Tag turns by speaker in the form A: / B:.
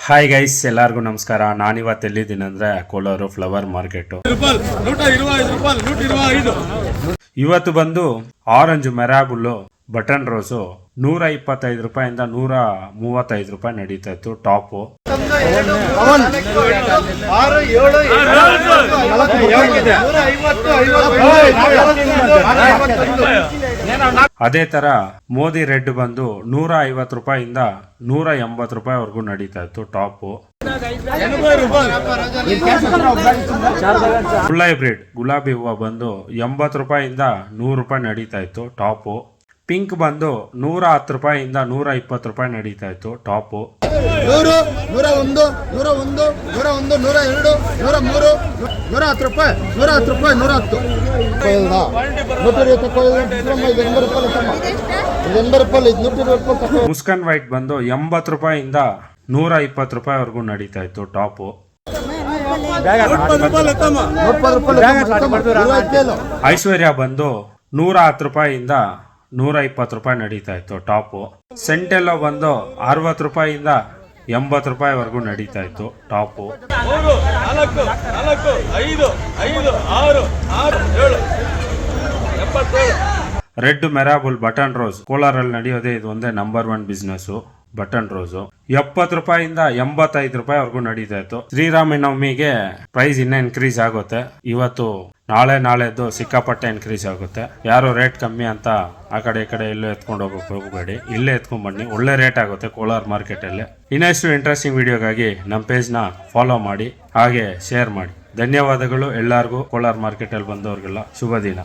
A: Hi guys, ಎಲ್ಲರಿಗೂ ನಮಸ್ಕಾರ. ನಾನಿವತ್ತು ಎಲ್ಲಿದ್ದೀನಿ ಅಂದರೆ ಕೋಲಾರ ಫ್ಲವರ್ ಮಾರ್ಕೆಟು. ಇವತ್ತು ಬಂದು ಆರೆಂಜ್ ಮೆರಾಬುಲ್ಲು ಬಟನ್ ರೋಸು 125 ರೂಪಾಯಿಂದ 135 ರೂಪಾಯಿ ನಡೀತಾ ಇತ್ತು ಟಾಪು. ಅದೇ ತರ ಮೋದಿ ರೆಡ್ ಬಂದು 150 ರೂಪಾಯಿಂದ 180 ರೂಪಾಯಿವರೆಗೂ ನಡೀತಾ ಇತ್ತು ಟಾಪು. ಫುಲ್ ಹೈಬ್ರಿಡ್ ಗುಲಾಬಿ ಹೂವು ಬಂದು 80 ರೂಪಾಯಿಂದ 100 ರೂಪಾಯಿ ನಡೀತಾ ಇತ್ತು ಟಾಪು. ಪಿಂಕ್ ಬಂದು 110 ರೂಪಾಯಿಂದ 120 ರೂಪಾಯಿ ನಡೀತಾ ಇತ್ತು ಟಾಪು.
B: 100, 101, 101, 101, 102, 103, 110 ರೂಪಾಯಿ, 110 ರೂಪಾಯಿ, 110.
A: ಮುಸ್ಕನ್ ವೈಟ್ ಬಂದು 80 ರೂಪಾಯಿಂದ 120 ರೂಪಾಯಿವರೆಗೂ ನಡೀತಾ ಇತ್ತು ಟಾಪು. ಐಶ್ವರ್ಯ ಬಂದು 110 ರೂಪಾಯಿಂದ 120 ರೂಪಾಯಿ ನಡೀತಾ ಇತ್ತು ಟಾಪು. ಸೆಂಟೆಲ್ಲೋ ಬಂದು 60 ರೂಪಾಯಿಂದ 80 ರೂಪಾಯಿವರೆಗೂ ನಡೀತಾ ಇತ್ತು ಟಾಪು. ರೆಡ್ ಮೆರಾಬುಲ್ ಬಟನ್ ರೋಸ್ ಕೋಲಾರಲ್ಲಿ ನಡೆಯೋದೇ ಇದು ಒಂದೇ ನಂಬರ್ 1 ಬಿಸ್ನೆಸ್. ಬಟನ್ ರೋಸು 70 ರೂಪಾಯಿಂದ 85 ರೂಪಾಯಿವರೆಗೂ ನಡೀತಾ ಇತ್ತು. ಶ್ರೀರಾಮನವಮಿಗೆ ಪ್ರೈಸ್ ಇನ್ನೂ ಇನ್ಕ್ರೀಸ್ ಆಗುತ್ತೆ. ಇವತ್ತು ನಾಳೆದ್ದು ಸಿಕ್ಕಾಪಟ್ಟೆ ಇನ್ಕ್ರೀಸ್ ಆಗುತ್ತೆ. ಯಾರು ರೇಟ್ ಕಮ್ಮಿ ಅಂತ ಆ ಕಡೆ ಈ ಕಡೆ ಎಲ್ಲೂ ಎತ್ಕೊಂಡು ಹೋಗಬೇಡಿ, ಇಲ್ಲೇ ಎತ್ಕೊಂಡ್ ಬನ್ನಿ, ಒಳ್ಳೆ ರೇಟ್ ಆಗುತ್ತೆ ಕೋಲಾರ ಮಾರ್ಕೆಟಲ್ಲಿ. ಇನ್ನಷ್ಟು ಇಂಟ್ರೆಸ್ಟಿಂಗ್ ವಿಡಿಯೋಗಾಗಿ ನಮ್ಮ ಪೇಜ್ನ ಫಾಲೋ ಮಾಡಿ, ಹಾಗೆ ಶೇರ್ ಮಾಡಿ. ಧನ್ಯವಾದಗಳು ಎಲ್ಲರಿಗೂ. ಕೋಲಾರ ಮಾರ್ಕೆಟಲ್ಲಿ ಬಂದವ್ರಿಗೆಲ್ಲ ಶುಭ ದಿನ.